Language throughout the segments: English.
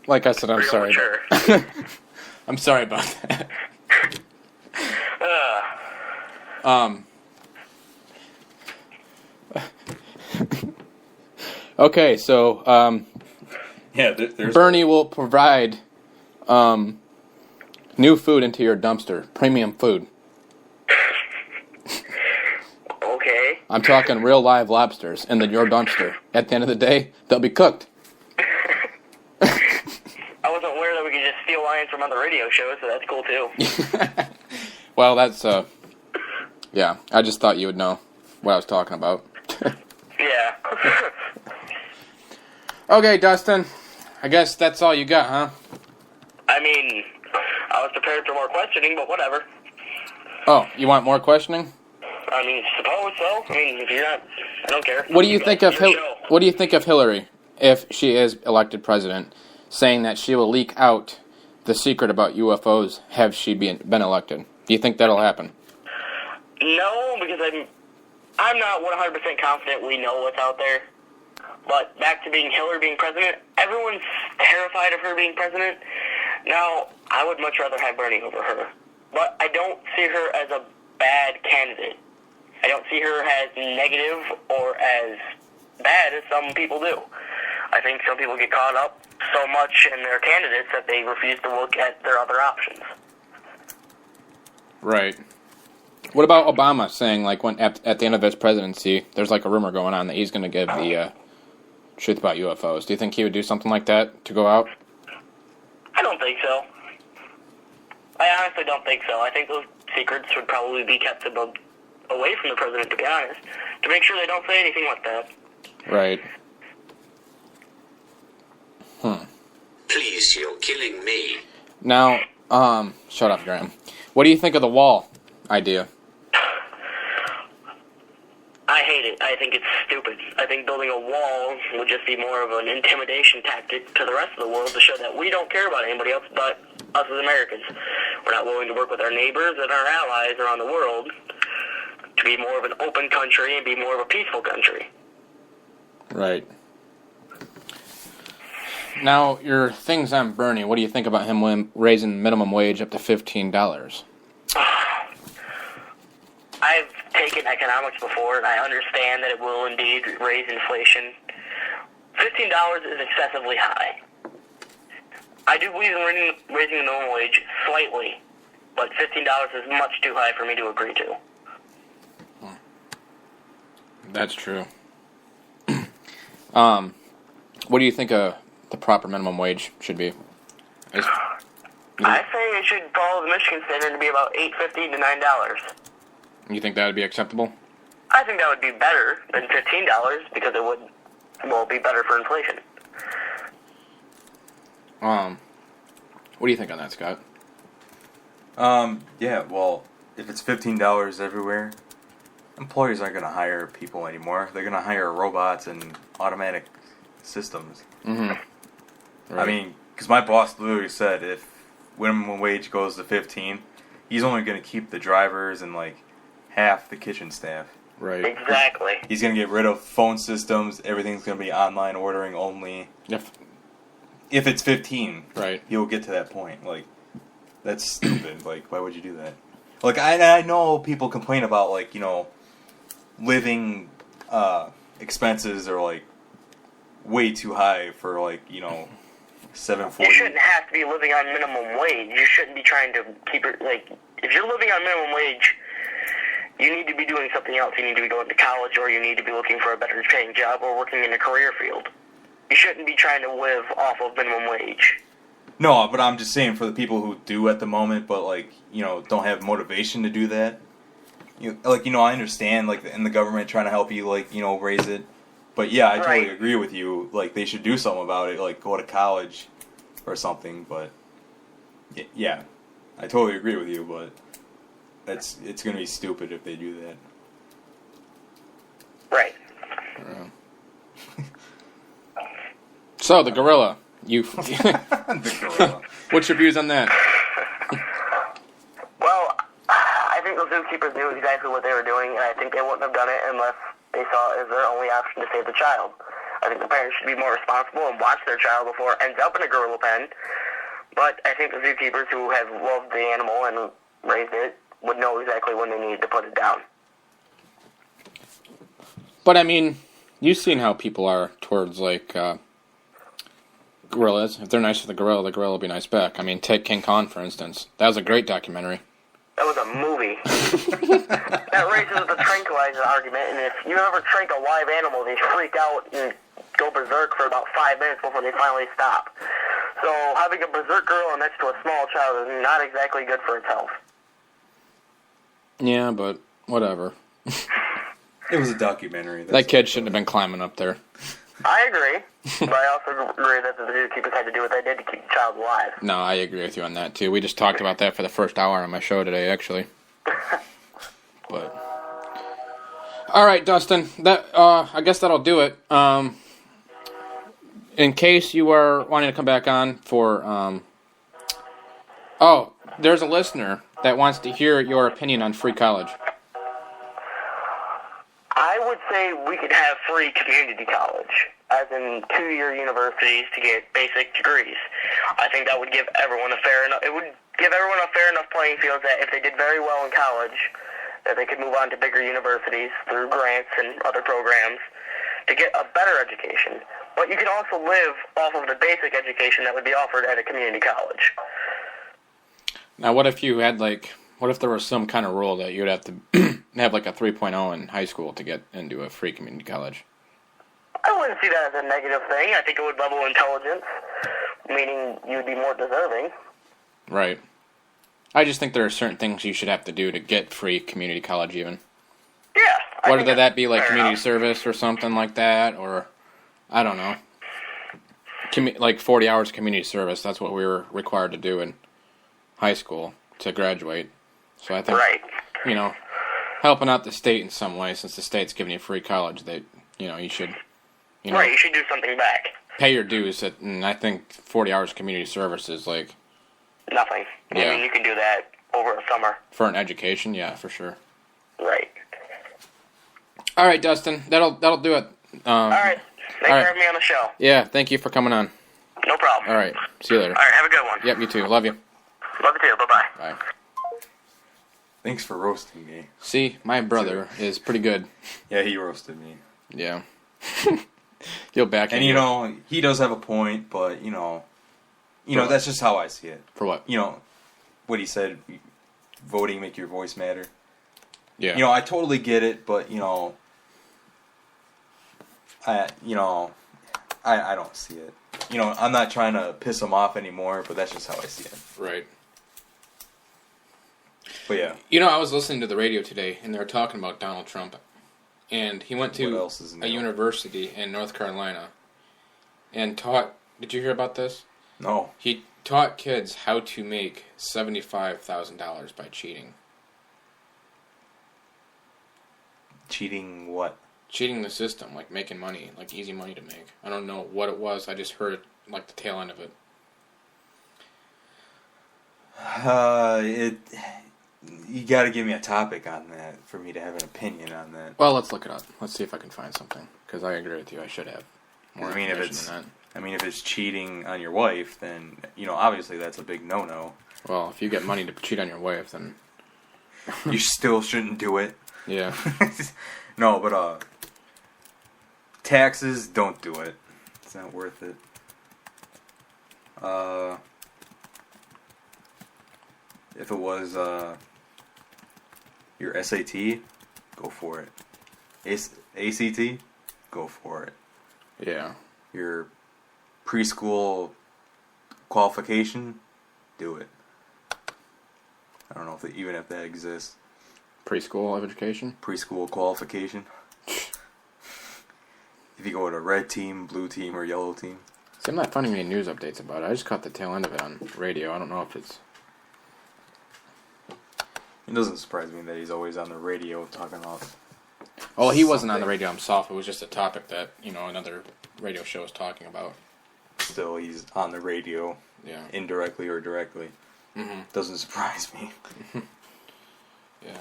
Like I said, I'm Real sorry. mature. I'm sorry about that. Okay, so Yeah, there's Bernie will provide new food into your dumpster, premium food. Okay. I'm talking real live lobsters in your dumpster. At the end of the day, they'll be cooked. I wasn't aware that we could just steal lines from other radio shows, so that's cool too. Well, that's yeah. I just thought you would know what I was talking about. Yeah. Okay, Dustin. I guess that's all you got, huh? I mean, I was prepared for more questioning, but whatever. Oh, you want more questioning? I mean, suppose so. I mean, if you're not, I don't care. What do you think of Your show. What do you think of Hillary if she is elected president, saying that she will leak out the secret about UFOs? Have she been elected? Do you think that'll happen? No, because I'm not 100% confident we know what's out there. But back to Hillary being president, everyone's terrified of her being president. Now, I would much rather have Bernie over her. But I don't see her as a bad candidate. I don't see her as negative or as bad as some people do. I think some people get caught up so much in their candidates that they refuse to look at their other options. Right. What about Obama saying, like, when at the end of his presidency, there's like a rumor going on that he's going to give the truth about UFOs. Do you think he would do something like that to go out? I don't think so. I honestly don't think so. I think those secrets would probably be kept away from the president, to be honest, to make sure they don't say anything like that. Right. Please, you're killing me. Now, shut up, Graham. What do you think of the wall idea? I hate it. I think it's stupid. I think building a wall would just be more of an intimidation tactic to the rest of the world to show that we don't care about anybody else but us as Americans. We're not willing to work with our neighbors and our allies around the world to be more of an open country and be more of a peaceful country. Right. Now, your things on Bernie, what do you think about him raising minimum wage up to $15? I've taken economics before, and I understand that it will indeed raise inflation. $15 is excessively high. I do believe in raising the minimum wage slightly, but $15 is much too high for me to agree to. That's true. What do you think the proper minimum wage should be? I say it should follow the Michigan standard to be about $8.50 to $9. You think that would be acceptable? I think that would be better than $15 because it would, be better for inflation. What do you think on that, Scott? Yeah, well, if it's $15 everywhere, employers aren't going to hire people anymore. They're going to hire robots and automatic systems. Mm-hmm. Right. I mean, because my boss literally said if minimum wage goes to 15, he's only going to keep the drivers and like half the kitchen staff. Right. Exactly. He's going to get rid of phone systems. Everything's going to be online ordering only. If it's 15, right, he'll get to that point. Like, that's stupid. Like, why would you do that? Like, I know people complain about, like, living expenses are, like, way too high for, like, $7.40. You shouldn't have to be living on minimum wage. You shouldn't be trying to keep it, like, if you're living on minimum wage, you need to be doing something else. You need to be going to college, or you need to be looking for a better paying job, or working in a career field. You shouldn't be trying to live off of minimum wage. No, but I'm just saying for the people who do at the moment, but, like, don't have motivation to do that. I understand, like, and the government trying to help you, like, raise it. But, yeah, I totally agree with you. Like, they should do something about it, like, go to college or something. But, yeah, I totally agree with you, but it's going to be stupid if they do that. Right. So, the gorilla. The gorilla. What's your views on that? Well, I think those zookeepers knew exactly what they were doing, and I think they wouldn't have done it unless they saw it as their only option to save the child. I think the parents should be more responsible and watch their child before it ends up in a gorilla pen. But I think the zookeepers who have loved the animal and raised it would know exactly when they need to put it down. But I mean, you've seen how people are towards like gorillas. If they're nice to the gorilla will be nice back. I mean, take King Kong for instance. That was a great documentary. That was a movie. That raises the tranquilizer argument, and if you ever trank a live animal, they freak out and go berserk for about 5 minutes before they finally stop. So having a berserk gorilla next to a small child is not exactly good for its health. Yeah, but whatever. It was a documentary. That kid shouldn't have been climbing up there. I agree, but I also agree that the zookeepers had to do what they did to keep the child alive. No, I agree with you on that, too. We just talked about that for the first hour on my show today, actually. But all right, Dustin, that I guess that'll do it. In case you are wanting to come back on for... there's a listener that wants to hear your opinion on free college. I would say we could have free community college, as in 2-year universities to get basic degrees. I think that would give everyone a fair enough playing field that if they did very well in college, that they could move on to bigger universities through grants and other programs to get a better education. But you could also live off of the basic education that would be offered at a community college. Now, what if you had what if there was some kind of rule that you'd have to have like a 3.0 in high school to get into a free community college? I wouldn't see that as a negative thing. I think it would level intelligence, meaning you'd be more deserving. Right. I just think there are certain things you should have to do to get free community college even. Yeah. Whether that be like community service or something like that, or I don't know. Like 40 hours community service, that's what we were required to do in high school to graduate. So I think, helping out the state in some way, since the state's giving you free college, that you should, Right, you should do something back. Pay your dues, and I think 40 hours community service is like... Nothing. Yeah. I mean, you can do that over a summer. For an education, yeah, for sure. Right. All right, Dustin, that'll do it. All right. Thanks for having me on the show. Yeah, thank you for coming on. No problem. All right, see you later. All right, have a good one. Yep, you too. Love you. Love you too. Bye-bye. Bye. Thanks for roasting me. See, my brother is pretty good. Yeah, he roasted me. Yeah. You'll back and him. He does have a point, but that's just how I see it. For what? What he said, voting make your voice matter. Yeah. I totally get it, but I don't see it. I'm not trying to piss him off anymore, but that's just how I see it. Right. But yeah. I was listening to the radio today, and they were talking about Donald Trump. And he went to a university in North Carolina and taught... Did you hear about this? No. He taught kids how to make $75,000 by cheating. Cheating what? Cheating the system, like making money, like easy money to make. I don't know what it was. I just heard like the tail end of it. You got to give me a topic on that for me to have an opinion on that. Well, let's look it up. Let's see if I can find something, because I agree with you. I should have more information than that. If it's cheating on your wife, then obviously that's a big no-no. Well, if you get money to cheat on your wife, then you still shouldn't do it. Yeah. No, but taxes, don't do it. It's not worth it. If it was your SAT, go for it. ACT, go for it. Yeah. Your preschool qualification, do it. I don't know if that exists. Preschool education? Preschool qualification. If you go to red team, blue team, or yellow team. See, I'm not finding any news updates about it. I just caught the tail end of it on radio. I don't know if it's... It doesn't surprise me that he's always on the radio talking about... Well, he wasn't on the radio himself. It was just a topic that, another radio show was talking about. Still, he's on the radio. Yeah. Indirectly or directly. Mm-hmm. Doesn't surprise me. Yeah.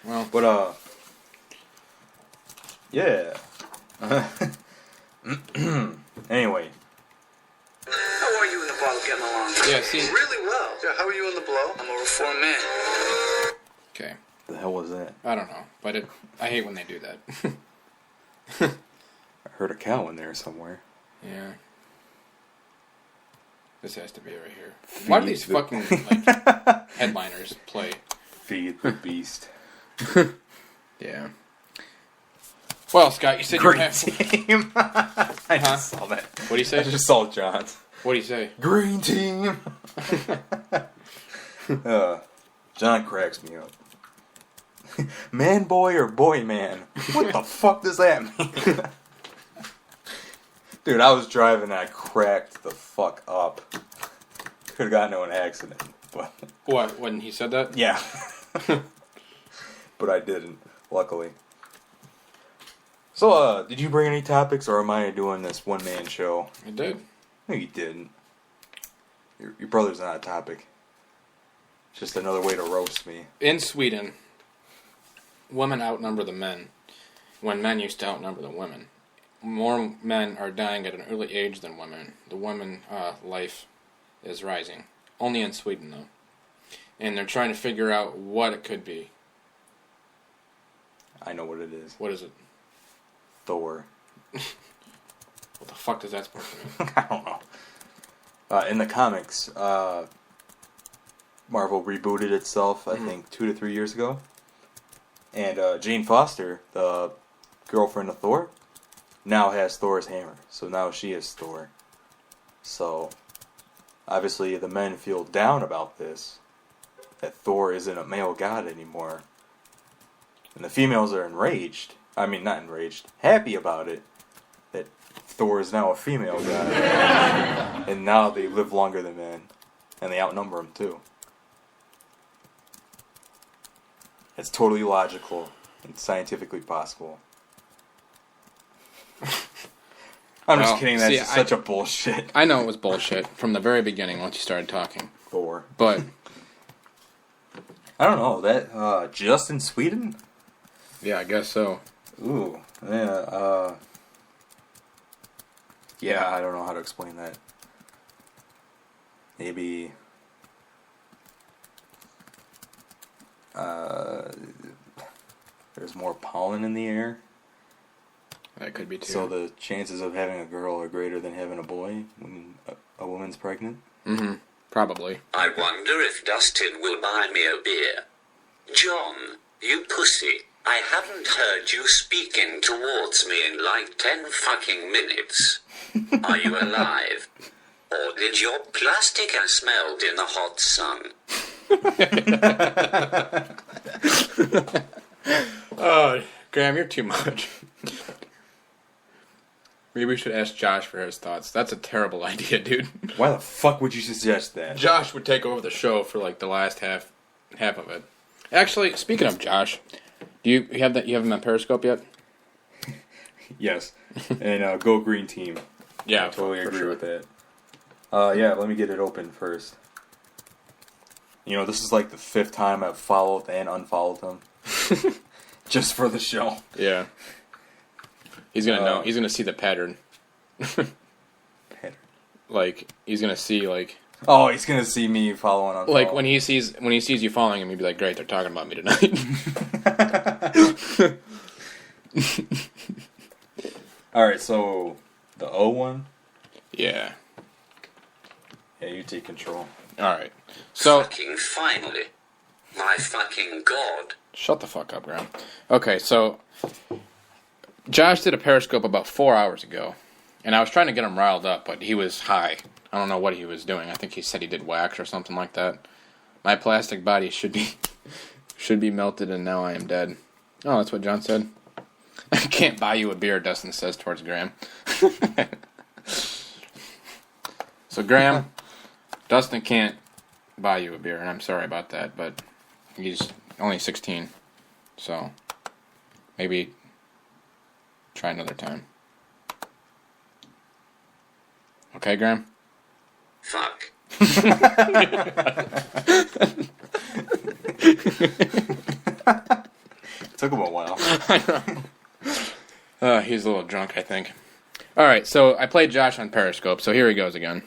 Well... But, yeah. Anyway. How are you and the bottle getting along? Yeah, see. Really well. Yeah, how are you in the blow? I'm a reformed man. Okay. The hell was that? I don't know, but I hate when they do that. I heard a cow in there somewhere. Yeah. This has to be right here. Why do these fucking headliners play? Feed the beast. Yeah. Well, Scott, you said you have. Team. I just saw that. What do you say? I just saw John's. What do you say? Green team. John cracks me up. Man boy or boy man? What the fuck does that mean? Dude, I was driving and I cracked the fuck up. Could have gotten into an accident, but What, when he said that? yeah. But I didn't, luckily. So, did you bring any topics, or am I doing this one-man show? I did. No, you didn't. Your brother's not a topic. It's just another way to roast me. In Sweden, women outnumber the men when men used to outnumber the women. More men are dying at an early age than women. The women life is rising. Only in Sweden, though. And they're trying to figure out what it could be. I know what it is. What is it? Thor. What the fuck does that supposed to mean? I don't know. In the comics, Marvel rebooted itself, I think, 2 to 3 years ago. And Jane Foster, the girlfriend of Thor, now has Thor's hammer. So now she is Thor. So, obviously, the men feel down about this. That Thor isn't a male god anymore. And the females are enraged. I mean, not enraged. Happy about it. That Thor is now a female god. And now they live longer than men. And they outnumber them, too. It's totally logical and scientifically possible. I'm just kidding. That's just such a bullshit. I know it was bullshit from the very beginning once you started talking. Thor. But I don't know. That just in Sweden? yeah, I guess so. Ooh. Yeah. Yeah, I don't know how to explain that. Maybe. There's more pollen in the air. That could be too. So the chances of having a girl are greater than having a boy when a woman's pregnant? Mm-hmm. Probably. I wonder if Dustin will buy me a beer. John, you pussy. I haven't heard you speaking towards me in like 10 fucking minutes. Are you alive? Or did your plastic ass melt in the hot sun? Oh, Graham, you're too much. Maybe we should ask Josh for his thoughts. That's a terrible idea, dude. Why the fuck would you suggest that? Josh would take over the show for like the last half of it. Actually, speaking of Josh, do you have that? You have him on Periscope yet? Yes. And go green team. Yeah, I totally for agree sure. with that. Yeah, let me get it open first. You know, this is like the 5th time I've followed and unfollowed him. Just for the show. Yeah. He's gonna know. He's gonna see the pattern. Pattern. Like he's gonna see like. Oh, he's gonna see me following on. Like when he sees you following him, he'd be like, "Great, they're talking about me tonight." All right, so the O one. Yeah. Yeah, you take control. All right. So. Fucking finally. My fucking god. Shut the fuck up, Graham. Okay, so Josh did a Periscope about 4 hours ago, and I was trying to get him riled up, but he was high. I don't know what he was doing. I think he said he did wax or something like that. My plastic body should be melted, and now I am dead. Oh, that's what John said. I can't buy you a beer, Dustin says towards Graham. So, Graham, Dustin can't buy you a beer, and I'm sorry about that, but he's only 16, so maybe try another time. Okay, Graham? Fuck. Took him a while. I know. He's a little drunk, I think. All right, so I played Josh on Periscope, so here he goes again.